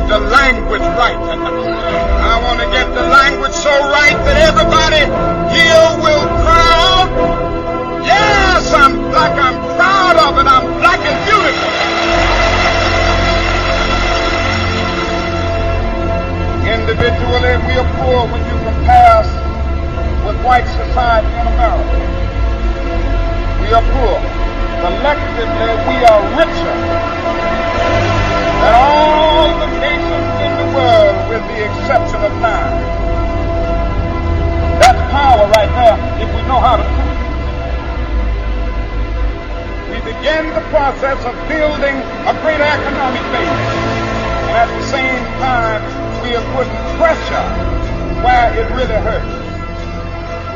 the language right tonight. I want to get the language so right that everybody here will cry out, yes, I'm black, I'm proud of it, I'm black and beautiful. Individually, we are poor when you compare us with white society in America. We are poor. Collectively, we are richer than all the nations in the world, with the exception of 9. That's power right there, if we know how to do it. We begin the process of building a greater economic base, and at the same time, we are putting pressure where it really hurts.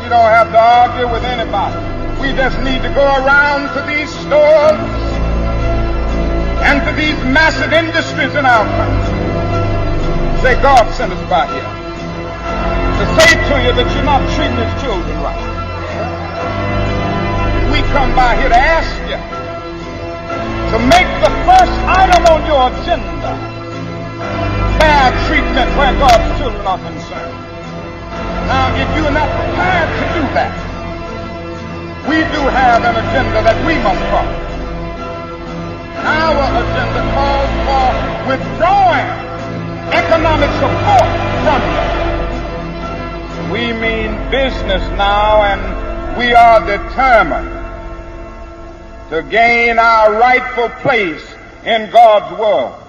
We don't have to argue with anybody. We just need to go around to these stores and to these massive industries in our country. Say, God sent us by here to say to you that you're not treating his children right. We come by here to ask you to make the first item on your agenda fair treatment where God's children are concerned. Now, if you're not prepared to do that, we do have an agenda that we must follow. Our agenda calls for withdrawing economic support from you. We mean business now, and we are determined to gain our rightful place in God's world.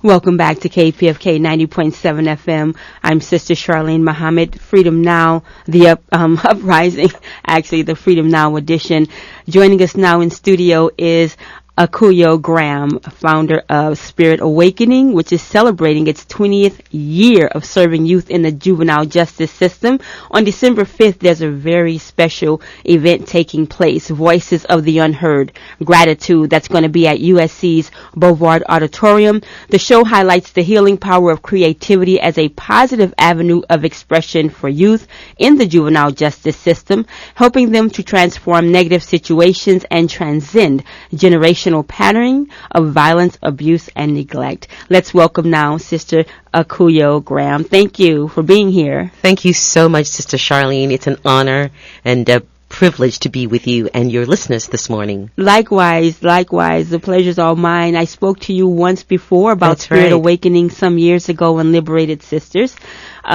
Welcome back to KPFK 90.7 FM. I'm Sister Charlene Muhammad. Freedom Now, the uprising, actually the Freedom Now edition. Joining us now in studio is Akuyo Graham, founder of Spirit Awakening, which is celebrating its 20th year of serving youth in the juvenile justice system. On December 5th, there's a very special event taking place, Voices of the Unheard, Gratitude, that's going to be at USC's Bovard Auditorium. The show highlights the healing power of creativity as a positive avenue of expression for youth in the juvenile justice system, helping them to transform negative situations and transcend generational patterning of violence, abuse, and neglect. Let's welcome now Sister Akuyo Graham. Thank you for being here. Thank you so much, Sister Charlene. It's an honor and a privilege to be with you and your listeners this morning. Likewise. The pleasure's all mine. I spoke to you once before about Spirit Awakening some years ago on Liberated Sisters,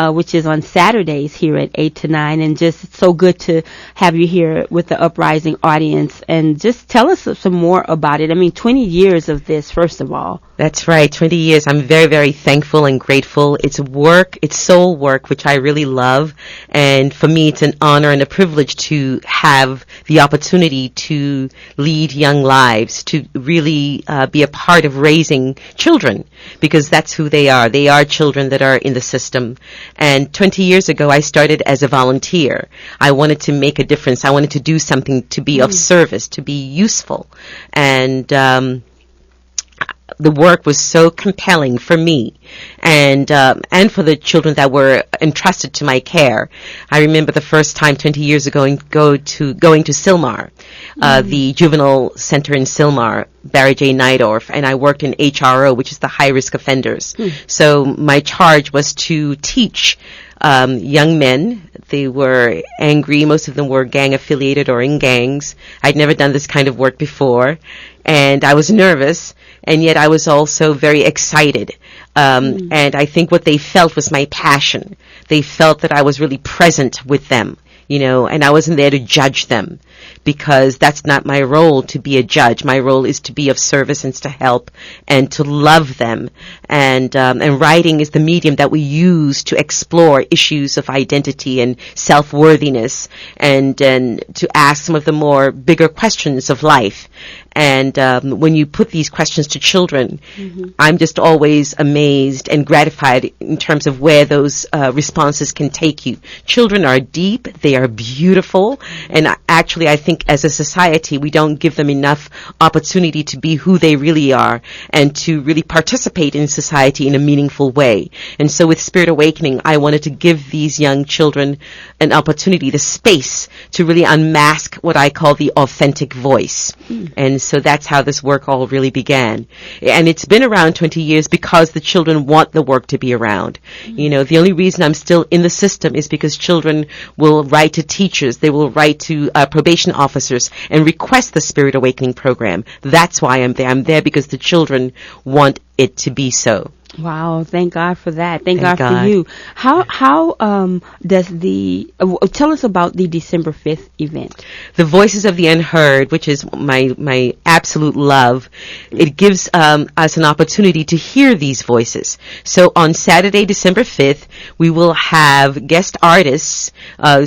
which is on Saturdays here at 8 to 9. And just so good to have you here with the Uprising audience. And just tell us some more about it. I mean, 20 years of this, first of all. That's right, 20 years. I'm very, very thankful and grateful. It's work, it's soul work, which I really love. And for me, it's an honor and a privilege to have the opportunity to lead young lives, to really be a part of raising children, because that's who they are. They are children that are in the system. And 20 years ago, I started as a volunteer. I wanted to make a difference. I wanted to do something to be of service, to be useful. And the work was so compelling for me and for the children that were entrusted to my care. I remember the first time 20 years ago going to Sylmar, the juvenile center in Sylmar, Barry J. Nydorf, and I worked in HRO, which is the high risk offenders. So my charge was to teach young men. They were angry. Most of them were gang affiliated or in gangs. I'd never done this kind of work before, and I was nervous, and yet I was also very excited. And I think what they felt was my passion. They felt that I was really present with them, you know, and I wasn't there to judge them, because that's not my role, to be a judge. My role is to be of service and to help and to love them. And writing is the medium that we use to explore issues of identity and self-worthiness and to ask some of the more bigger questions of life. And when you put these questions to children, I'm just always amazed and gratified in terms of where those responses can take you. Children are deep, they are beautiful, and actually I think as a society, we don't give them enough opportunity to be who they really are and to really participate in society in a meaningful way. And so with Spirit Awakening, I wanted to give these young children an opportunity, the space to really unmask what I call the authentic voice. And so that's how this work all really began. And it's been around 20 years because the children want the work to be around. You know, the only reason I'm still in the system is because children will write to teachers, they will write to probation officers and request the Spirit Awakening program. That's why I'm there. I'm there because the children want it to be so. Wow, thank God for that. Thank God for you. How does tell us about the December 5th event? The Voices of the Unheard, which is my absolute love. It gives us an opportunity to hear these voices. So on Saturday, December 5th, we will have guest artists,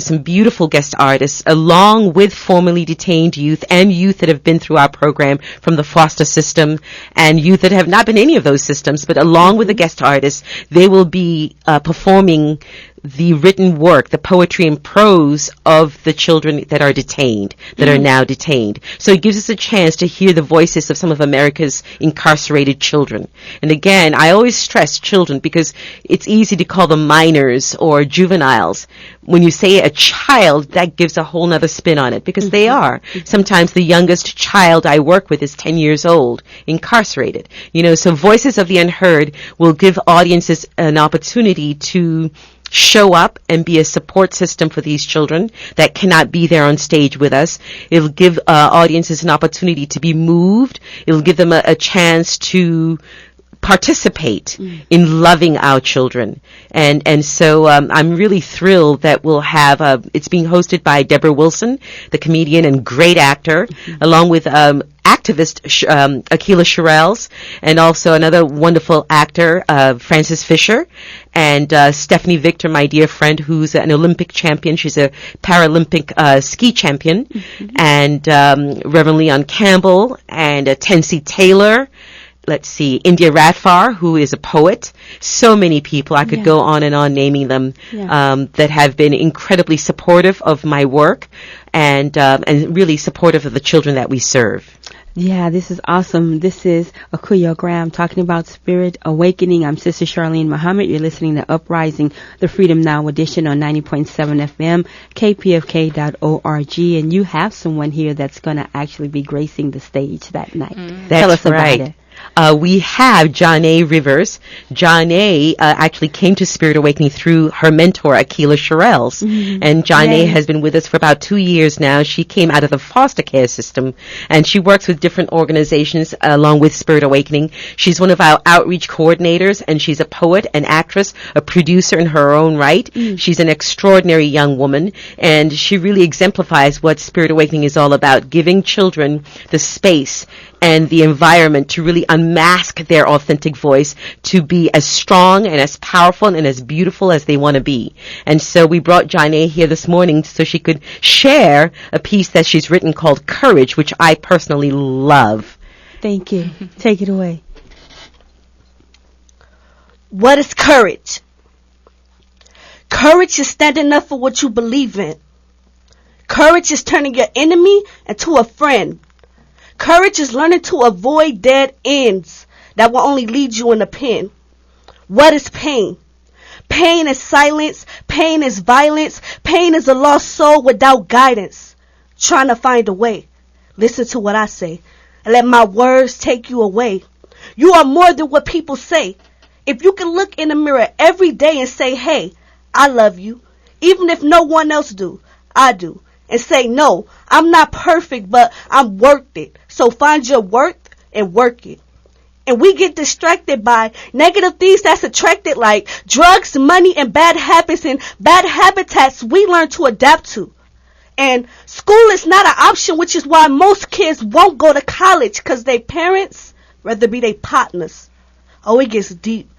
some beautiful guest artists, along with formerly detained youth and youth that have been through our program from the foster system and youth that have not been in any of those systems, but along with the guest artists, they will be performing the written work, the poetry and prose of the children that are detained, that are now detained. So it gives us a chance to hear the voices of some of America's incarcerated children. And again, I always stress children because it's easy to call them minors or juveniles. When you say a child, that gives a whole nother spin on it because they are. Sometimes the youngest child I work with is 10 years old, incarcerated. You know, so Voices of the Unheard will give audiences an opportunity to show up and be a support system for these children that cannot be there on stage with us. It'll give audiences an opportunity to be moved. It'll give them a chance to participate in loving our children. And so I'm really thrilled that we'll have, it's being hosted by Deborah Wilson, the comedian and great actor, along with activist Akila Shirelles, and also another wonderful actor, Frances Fisher, and Stephanie Victor, my dear friend, who's an Olympic champion. She's a Paralympic ski champion, and Reverend Leon Campbell, and Tensie Taylor. Let's see, India Radfar, who is a poet. So many people, I could go on and on naming them, that have been incredibly supportive of my work and really supportive of the children that we serve. Yeah, this is awesome. This is Akuyo Graham talking about Spirit Awakening. I'm Sister Charlene Muhammad. You're listening to Uprising, the Freedom Now edition on 90.7 FM, kpfk.org. And you have someone here that's going to actually be gracing the stage that night. Tell us about it. We have Janae Rivers. Janae actually came to Spirit Awakening through her mentor, Akila Shirelles. And Janae has been with us for about 2 years now. She came out of the foster care system, and she works with different organizations along with Spirit Awakening. She's one of our outreach coordinators, and she's a poet, an actress, a producer in her own right. She's an extraordinary young woman, and she really exemplifies what Spirit Awakening is all about, giving children the space and the environment to really unmask their authentic voice, to be as strong and as powerful and as beautiful as they want to be. And so we brought Janae here this morning so she could share a piece that she's written called Courage, which I personally love. Thank you. Take it away. What is courage? Courage is standing up for what you believe in. Courage is turning your enemy into a friend. Courage is learning to avoid dead ends that will only lead you in a pen. What is pain? Pain is silence. Pain is violence. Pain is a lost soul without guidance, trying to find a way. Listen to what I say and let my words take you away. You are more than what people say. If you can look in the mirror every day and say, hey, I love you, even if no one else do, I do. And say, no, I'm not perfect, but I'm worth it. So find your worth and work it. And we get distracted by negative things that's attracted, like drugs, money, and bad habits and bad habitats we learn to adapt to. And school is not an option, which is why most kids won't go to college, because their parents rather be their partners. Oh, it gets deep.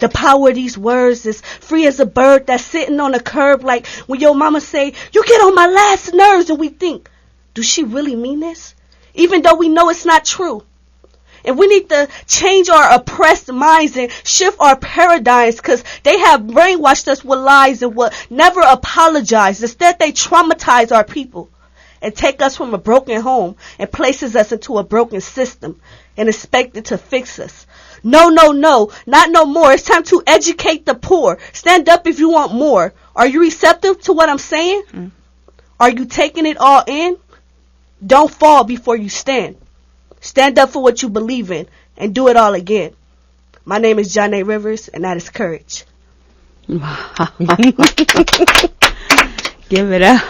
The power of these words is free as a bird that's sitting on a curb, like when your mama say, you get on my last nerves, and we think, do she really mean this? Even though we know it's not true. And we need to change our oppressed minds and shift our paradigms, because they have brainwashed us with lies and will never apologize. Instead, they traumatize our people. and take us from a broken home and places us into a broken system and expect it to fix us. No, no, no, not no more. It's time to educate the poor. Stand up if you want more. Are you receptive to what I'm saying? Are you taking it all in? Don't fall before you stand. Stand up for what you believe in and do it all again. My name is John A. Rivers, and that is courage. Give it up.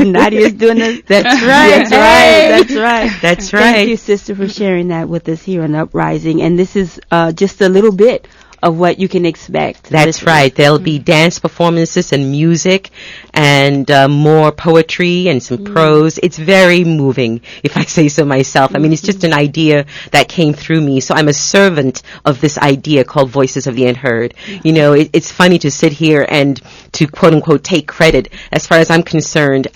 Nadia's doing this. That's right. That's right. That's right. Thank you, sister, for sharing that with us here on Uprising. And this is just a little bit of what you can expect. That's right. There'll be dance performances and music and more poetry and some prose. It's very moving, if I say so myself. I mean, it's just an idea that came through me. So I'm a servant of this idea called Voices of the Unheard. You know, it's funny to sit here and to quote unquote take credit. As far as I'm concerned,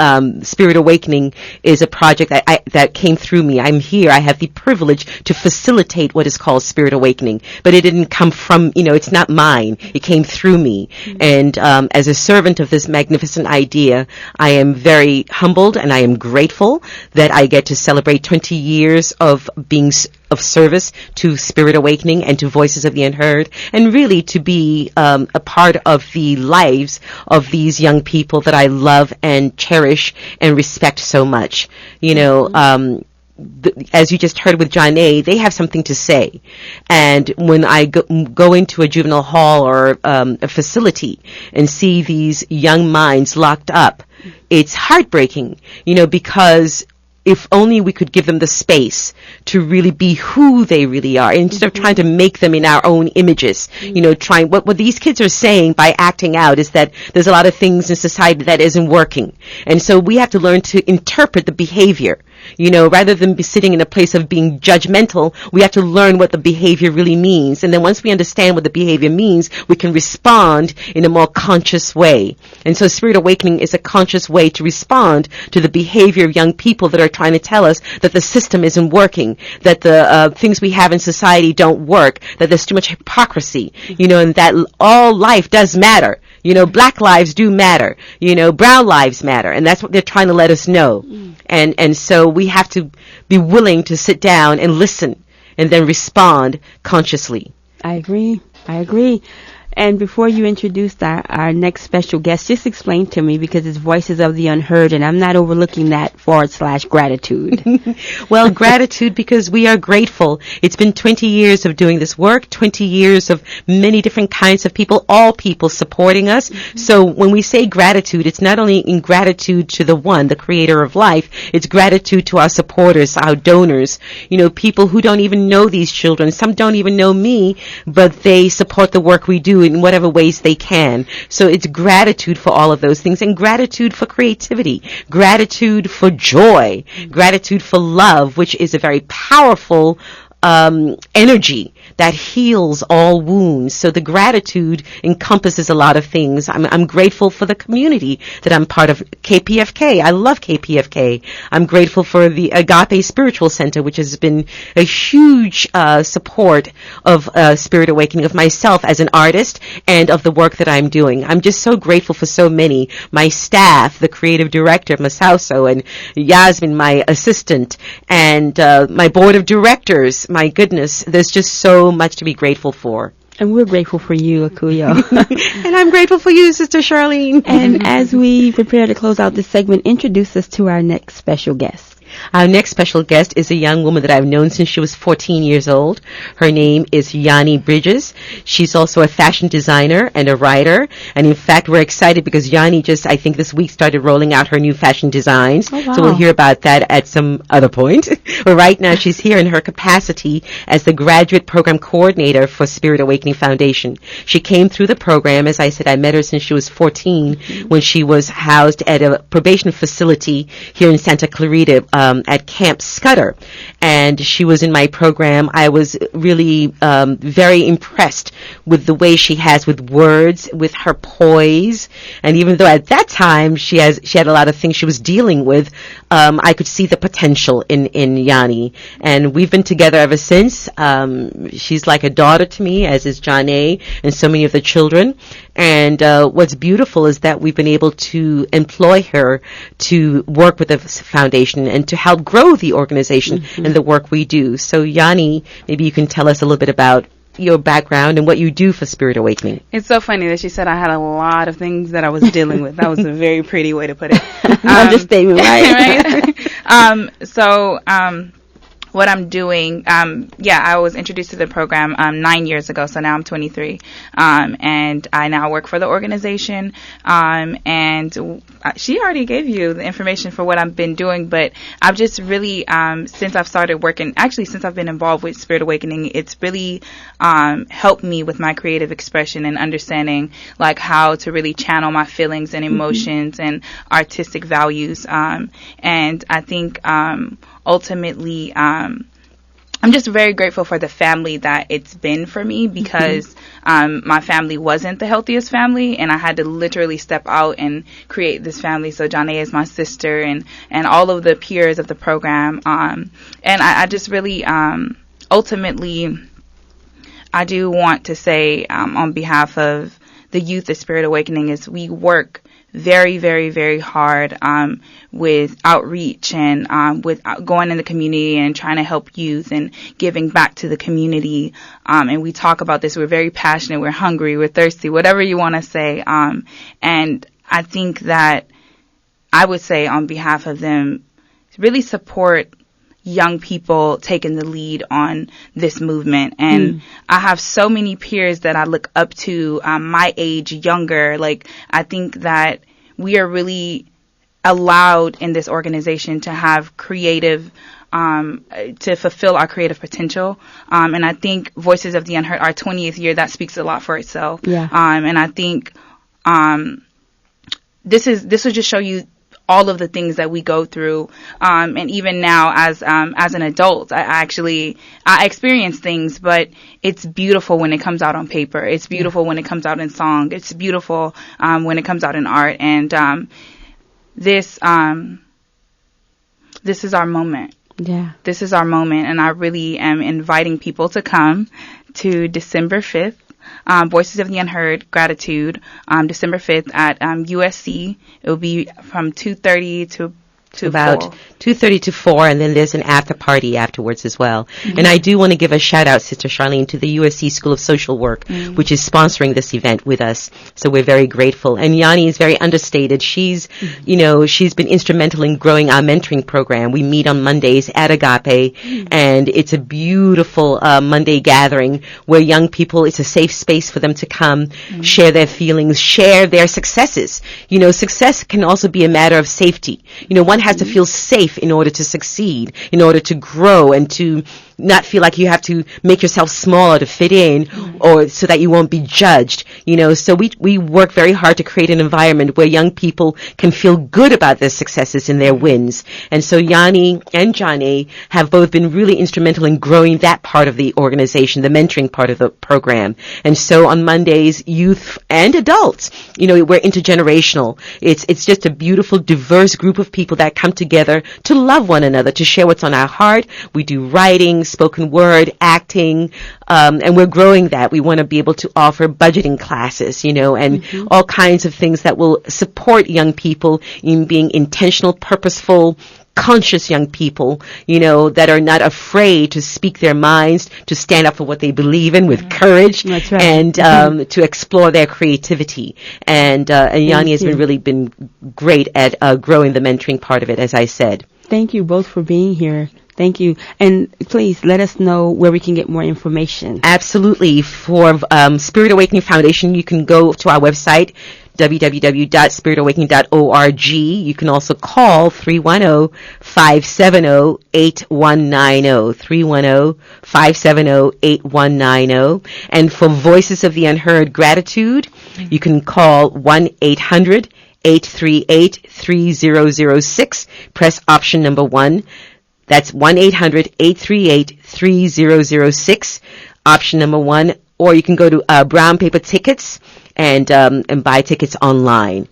Spirit Awakening is a project that came through me. I'm here. I have the privilege to facilitate what is called Spirit Awakening, but it didn't come from, you know, it's not mine. It came through me. And as a servant of this magnificent idea, I am very humbled and I am grateful that I get to celebrate 20 years of being of service to Spirit Awakening and to Voices of the Unheard, and really to be a part of the lives of these young people that I love and cherish and respect so much. You know, as you just heard with John A., they have something to say. And when I go into a juvenile hall or a facility and see these young minds locked up, it's heartbreaking, you know, because if only we could give them the space to really be who they really are, instead of trying to make them in our own images. You know, what these kids are saying by acting out is that there's a lot of things in society that isn't working. And so we have to learn to interpret the behavior. You know, rather than be sitting in a place of being judgmental, we have to learn what the behavior really means. And then once we understand what the behavior means, we can respond in a more conscious way. And so Spirit Awakening is a conscious way to respond to the behavior of young people that are trying to tell us that the system isn't working, that the things we have in society don't work, that there's too much hypocrisy, you know, and that all life does matter. You know, black lives do matter. You know, brown lives matter. And that's what they're trying to let us know. And so we have to be willing to sit down and listen and then respond consciously. I agree. And before you introduce our next special guest, just explain to me, because it's Voices of the Unheard, and I'm not overlooking that / gratitude. Well, gratitude because we are grateful. It's been 20 years of doing this work, 20 years of many different kinds of people, all people supporting us. So when we say gratitude, it's not only in gratitude to the one, the creator of life, it's gratitude to our supporters, our donors, you know, people who don't even know these children. Some don't even know me, but they support the work we do in whatever ways they can. So it's gratitude for all of those things, and gratitude for creativity, gratitude for joy, gratitude for love, which is a very powerful energy that heals all wounds. So the gratitude encompasses a lot of things. I'm grateful for the community that I'm part of. KPFK. I love KPFK. I'm grateful for the Agape Spiritual Center, which has been a huge support of Spirit Awakening, of myself as an artist and of the work that I'm doing. I'm just so grateful for so many. My staff, the creative director, Masauso, and Yasmin, my assistant, and my board of directors. My goodness, there's just so much to be grateful for. And we're grateful for you, Akuyo. And I'm grateful for you, Sister Charlene. And as we prepare to close out this segment, introduce us to our next special guest. Our next special guest is a young woman that I've known since she was 14 years old. Her name is Yanni Bridges. She's also a fashion designer and a writer. And in fact, we're excited because Yanni just, I think this week, started rolling out her new fashion designs. Oh, wow. So we'll hear about that at some other point. But right now, she's here in her capacity as the graduate program coordinator for Spirit Awakening Foundation. She came through the program. As I said, I met her since she was 14 when she was housed at a probation facility here in Santa Clarita, at Camp Scudder, and she was in my program. I was really very impressed with the way she has with words, with her poise, and even though at that time she had a lot of things she was dealing with, I could see the potential in Yanni, and we've been together ever since. She's like a daughter to me, as is Janae and so many of the children. And what's beautiful is that we've been able to employ her to work with the foundation and to help grow the organization and the work we do. So Yanni, maybe you can tell us a little bit about your background and what you do for Spirit Awakening. It's so funny that she said I had a lot of things that I was dealing with. That was a very pretty way to put it. Understatement, right? So, what I'm doing, I was introduced to the program 9 years ago, so now I'm 23, and I now work for the organization, and she already gave you the information for what I've been doing, but I've just really, since I've started working, actually since I've been involved with Spirit Awakening, it's really helped me with my creative expression and understanding like how to really channel my feelings and emotions and artistic values, and I think ultimately, I'm just very grateful for the family that it's been for me because my family wasn't the healthiest family, and I had to literally step out and create this family. So Janae is my sister, and all of the peers of the program. And I just really, ultimately, I do want to say on behalf of the youth of Spirit Awakening is we work very, very, very hard with outreach and with going in the community and trying to help youth and giving back to the community. And we talk about this. We're very passionate. We're hungry. We're thirsty, whatever you want to say. And I think that I would say on behalf of them, really support young people taking the lead on this movement. And I have so many peers that I look up to, my age, younger. Like, I think that we are really allowed in this organization to have creative, to fulfill our creative potential. And I think Voices of the Unheard, our 20th year, that speaks a lot for itself. Yeah. And I think, this will just show you all of the things that we go through, and even now as an adult, I experience things, but it's beautiful when it comes out on paper. It's beautiful when it comes out in song. It's beautiful when it comes out in art. And this is our moment. Yeah. This is our moment, and I really am inviting people to come to December 5th. Voices of the Unheard, Gratitude, December 5th at USC. It will be from 2:30 to about 4. 2:30 to 4, and then there's an after party afterwards as well. And I do want to give a shout out, Sister Charlene, to the USC School of Social Work, which is sponsoring this event with us. So we're very grateful. And Yanni is very understated. She's been instrumental in growing our mentoring program. We meet on Mondays at Agape, and it's a beautiful Monday gathering where young people, it's a safe space for them to come, share their feelings, share their successes. Success can also be a matter of safety. One has to feel safe in order to succeed, in order to grow, and to not feel like you have to make yourself smaller to fit in, or so that you won't be judged. So we work very hard to create an environment where young people can feel good about their successes and their wins. And so Yanni and Janae have both been really instrumental in growing that part of the organization, the mentoring part of the program. And so on Mondays, youth and adults, we're intergenerational. It's just a beautiful, diverse group of people that come together to love one another, to share what's on our heart. We do writing, spoken word, acting, and we're growing that. We want to be able to offer budgeting classes, and all kinds of things that will support young people in being intentional, purposeful, conscious young people, that are not afraid to speak their minds, to stand up for what they believe in with courage. That's right. And to explore their creativity. And Yanni has really been great at growing the mentoring part of it, as I said. Thank you both for being here. Thank you. And please let us know where we can get more information. Absolutely. For Spirit Awakening Foundation, you can go to our website, www.spiritawakening.org. You can also call 310-570-8190, 310-570-8190. And for Voices of the Unheard Gratitude, you can call 1-800 1-800-838-3006. Press option number 1. That's 1-800-838-3006. Option number 1. Or you can go to Brown Paper Tickets and buy tickets online.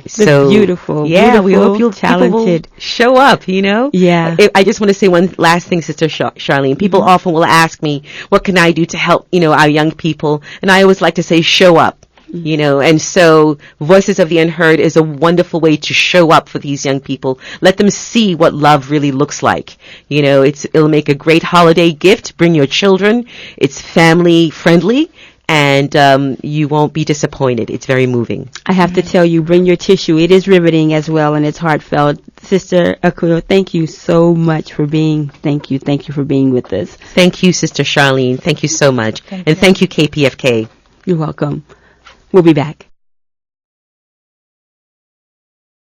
So beautiful. Yeah, beautiful, we hope you'll talented. Show up, you know? Yeah. I just want to say one last thing, Sister Charlene. People often will ask me, what can I do to help, our young people? And I always like to say, show up, and so Voices of the Unheard is a wonderful way to show up for these young people. Let them see what love really looks like. It'll make a great holiday gift. Bring your children. It's family friendly. And you won't be disappointed. It's very moving. I have to tell you, bring your tissue. It is riveting as well, and it's heartfelt. Sister Akuyo, thank you so much for being. Thank you for being with us. Thank you, Sister Charlene. Thank you so much, Thank you, KPFK. You're welcome. We'll be back.